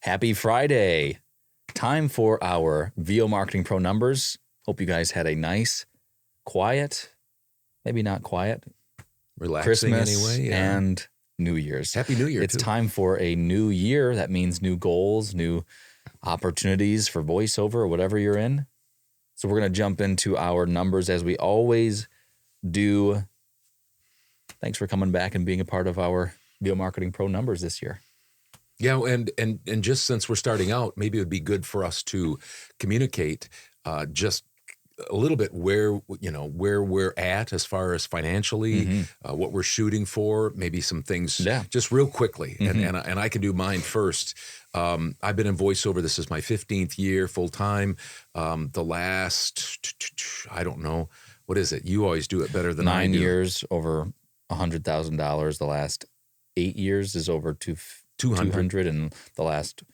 Happy Friday. Time for our VO Marketing Pro numbers. Hope you guys had a nice, quiet, maybe not quiet, relaxing Christmas anyway. Yeah. and New Year's. Happy New Year, It's too. time for a new year. That means new goals, new opportunities for voiceover or whatever you're in. So we're going to jump into our numbers as we always do. Thanks for coming back and being a part of our VO Marketing Pro numbers this year. Yeah, and just since we're starting out, maybe it would be good for us to communicate just a little bit where we're at as far as financially, what we're shooting for, maybe some things just real quickly. And I can do mine first. I've been in voiceover. This is my 15th year full time. The last, I don't know, what is it? You always do it better than I do. 9 years, over $100,000. The last 8 years is over 200, and the last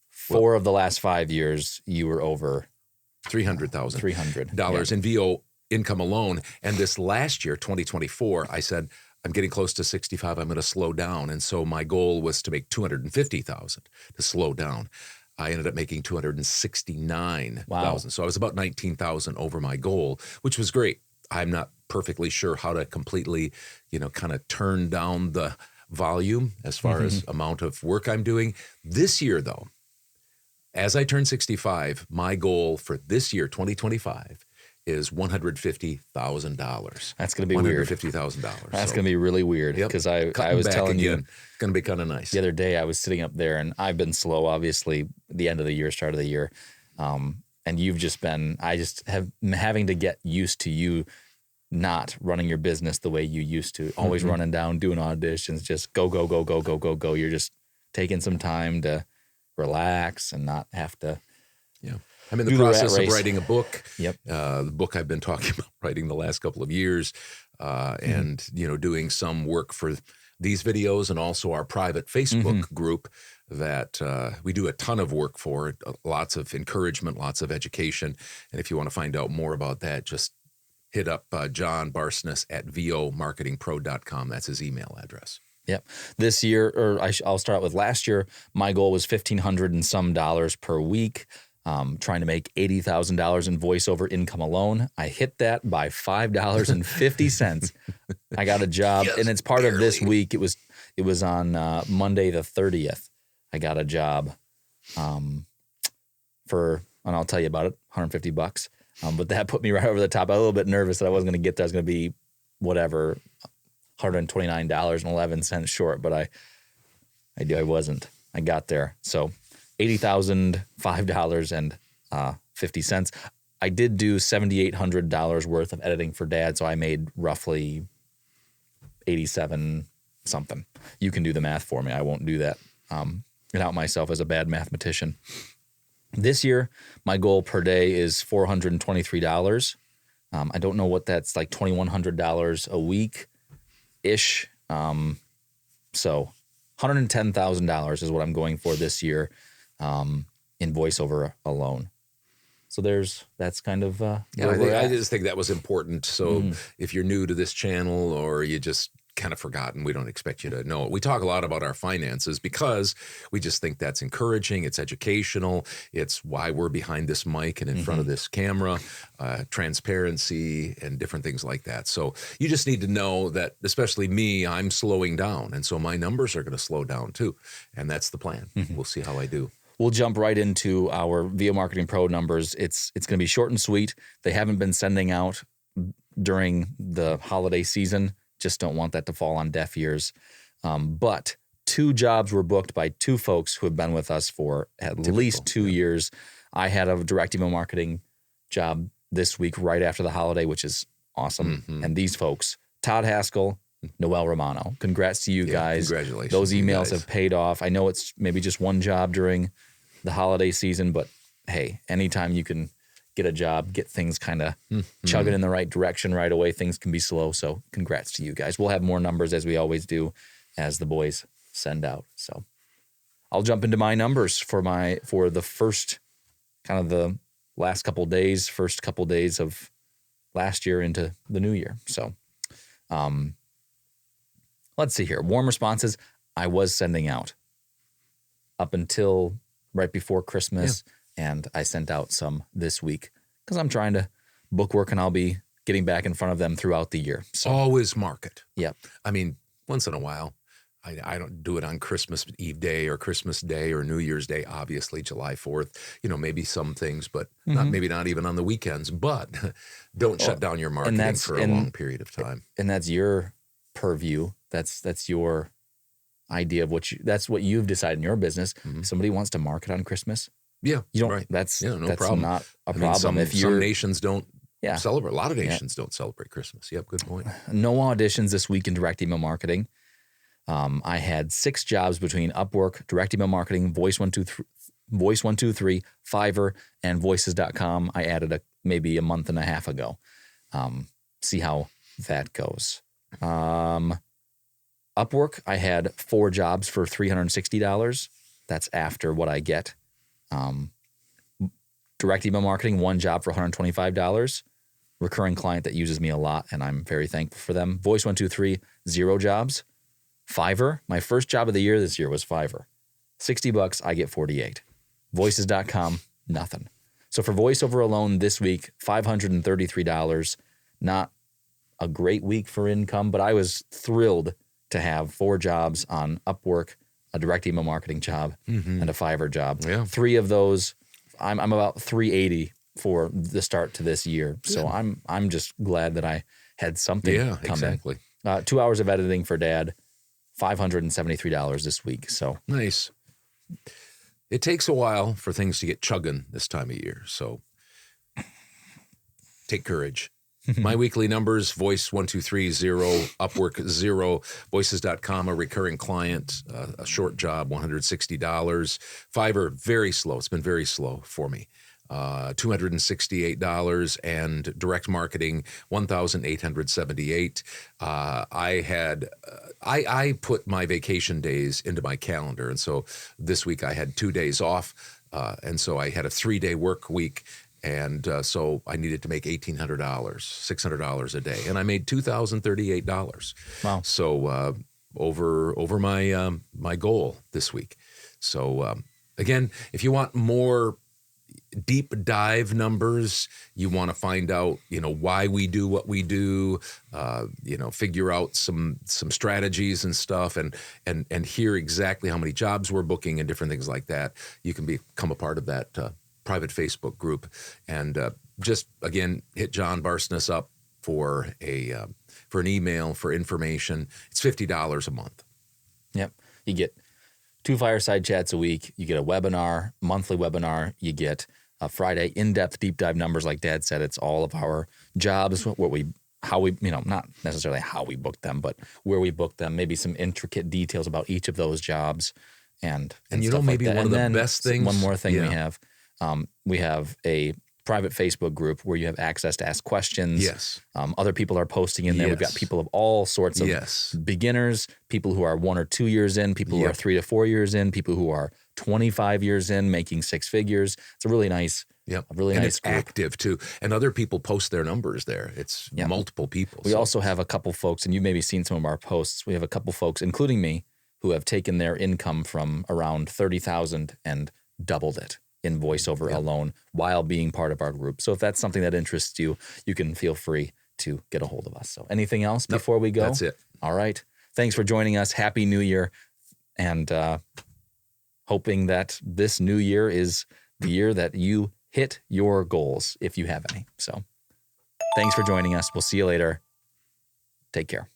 four of the last 5 years, you were over $300,000 in VO income alone. And this last year, 2024, I said, I'm getting close to 65. I'm going to slow down. And so my goal was to make 250,000 to slow down. I ended up making 269,000. Wow. So I was about 19,000 over my goal, which was great. I'm not perfectly sure how to completely, kind of turn down the volume as far as amount of work I'm doing. This year, though, as I turn 65, my goal for this year, 2025, is $150,000. That's going to be weird. $150,000. That's going to be really weird because I was telling you, it's going to be kind of nice. The other day I was sitting up there, and I've been slow, obviously, the end of the year, start of the year. And you've just been, I just have having to get used to you not running your business the way you used to, always running down, doing auditions, just go. You're just taking some time to relax and not have to. Yeah. I'm in the process of writing a book. Yep. The book I've been talking about writing the last couple of years, and, doing some work for these videos and also our private Facebook group that we do a ton of work for, lots of encouragement, lots of education. And if you want to find out more about that, just hit up John Barsness at vomarketingpro.com. That's his email address. Yep. This year, I'll start with last year, my goal was $1,500 and some dollars per week, trying to make $80,000 in voiceover income alone. I hit that by $5.50. I got a job, and it's part of this week. It was on Monday the 30th. I got a job and I'll tell you about it, $150. But that put me right over the top. I was a little bit nervous that I wasn't going to get there. I was going to be whatever, $129.11 short, but I wasn't. I got there. So $80,005.50. I did do $7,800 worth of editing for Dad, so I made roughly 87 something. You can do the math for me. I won't do that. Get out myself as a bad mathematician. This year, my goal per day is $423. I don't know what that's like, $2,100 a week-ish. So $110,000 is what I'm going for this year in voiceover alone. So that's kind of I just think that was important. So if you're new to this channel or you just kind of forgotten, we don't expect you to know it. We talk a lot about our finances because we just think that's encouraging. It's educational. It's why we're behind this mic and in front of this camera, transparency and different things like that. So you just need to know that, especially me, I'm slowing down. And so my numbers are going to slow down too. And that's the plan. We'll see how I do. We'll jump right into our VO Marketing Pro numbers. It's going to be short and sweet. They haven't been sending out during the holiday season. Just don't want that to fall on deaf ears. But 2 jobs were booked by 2 folks who have been with us for at least 2 years. I had a direct email marketing job this week right after the holiday, which is awesome. And these folks, Todd Haskell, Noel Romano, congrats to you guys. Congratulations. Those emails have paid off. I know it's maybe just one job during the holiday season, but hey, anytime you can get a job, get things kind of chugging in the right direction right away, things can be slow. So congrats to you guys. We'll have more numbers as we always do as the boys send out. So I'll jump into my numbers for the first kind of the last couple of days, first couple of days of last year into the new year. So let's see here. Warm responses I was sending out. up until right before Christmas. And I sent out some this week because I'm trying to book work and I'll be getting back in front of them throughout the year. So always market. Yep. I mean, once in a while, I don't do it on Christmas Eve Day or Christmas Day or New Year's Day, obviously July 4th, maybe some things, but maybe not even on the weekends, but don't shut down your marketing for a long period of time. And that's your purview. That's your idea of that's what you've decided in your business. If somebody wants to market on Christmas. Yeah. You don't, right. that's problem. Not a problem. If some nations don't celebrate, a lot of nations don't celebrate Christmas. Yep. Good point. No auditions this week in direct email marketing. I had 6 jobs between Upwork, direct email marketing, Voice123, Fiverr, and Voices.com. I added maybe a month and a half ago. See how that goes. Upwork, I had 4 jobs for $360. That's after what I get. Direct email marketing, 1 job for $125. Recurring client that uses me a lot, and I'm very thankful for them. Voice123, 0 jobs. Fiverr, my first job of the year this year was Fiverr. $60, I get 48. Voices.com, nothing. So for voiceover alone this week, $533. Not a great week for income, but I was thrilled to have 4 jobs on Upwork, a direct email marketing job, and a Fiverr job. Yeah. 3 of those, I'm about 380 for the start to this year. So I'm just glad that I had something come exactly. in. 2 hours of editing for Dad. $573 this week. So nice. It takes a while for things to get chugging this time of year. So take courage. My weekly numbers, Voice 123, 0, Upwork 0, Voices.com, a recurring client, a short job, $160. Fiverr, very slow. It's been very slow for me. $268, and direct marketing, $1,878. I put my vacation days into my calendar, and so this week I had 2 days off, and so I had a 3-day work week, and so I needed to make $1,800, $600 a day, and I made $2,038. Wow! So over my goal this week. So again, if you want more deep dive numbers, you want to find out, why we do what we do, figure out some strategies and stuff, and hear exactly how many jobs we're booking and different things like that. You can become a part of that private Facebook group, and just again hit John Barsness up for an email for information. It's $50 a month. Yep, you get 2 fireside chats a week. You get a webinar, monthly webinar. You get a Friday in-depth deep dive numbers. Like Dad said, it's all of our jobs, how we, not necessarily how we book them, but where we book them, maybe some intricate details about each of those jobs. And stuff maybe like that. One of the best things. One more thing we have a private Facebook group where you have access to ask questions. Yes. Other people are posting in there. We've got people of all sorts of beginners, people who are 1 or 2 years in, people who are 3 to 4 years in, people who are 25 years in, making 6 figures. It's a really nice, nice it's group. Active too. And other people post their numbers there. It's multiple people. We also have a couple folks, and you've maybe seen some of our posts. We have a couple folks, including me, who have taken their income from around 30,000 and doubled it in voiceover alone while being part of our group. So if that's something that interests you, you can feel free to get a hold of us. So anything else before we go? That's it. All right. Thanks for joining us. Happy New Year. And hoping that this new year is the year that you hit your goals, if you have any. So thanks for joining us. We'll see you later. Take care.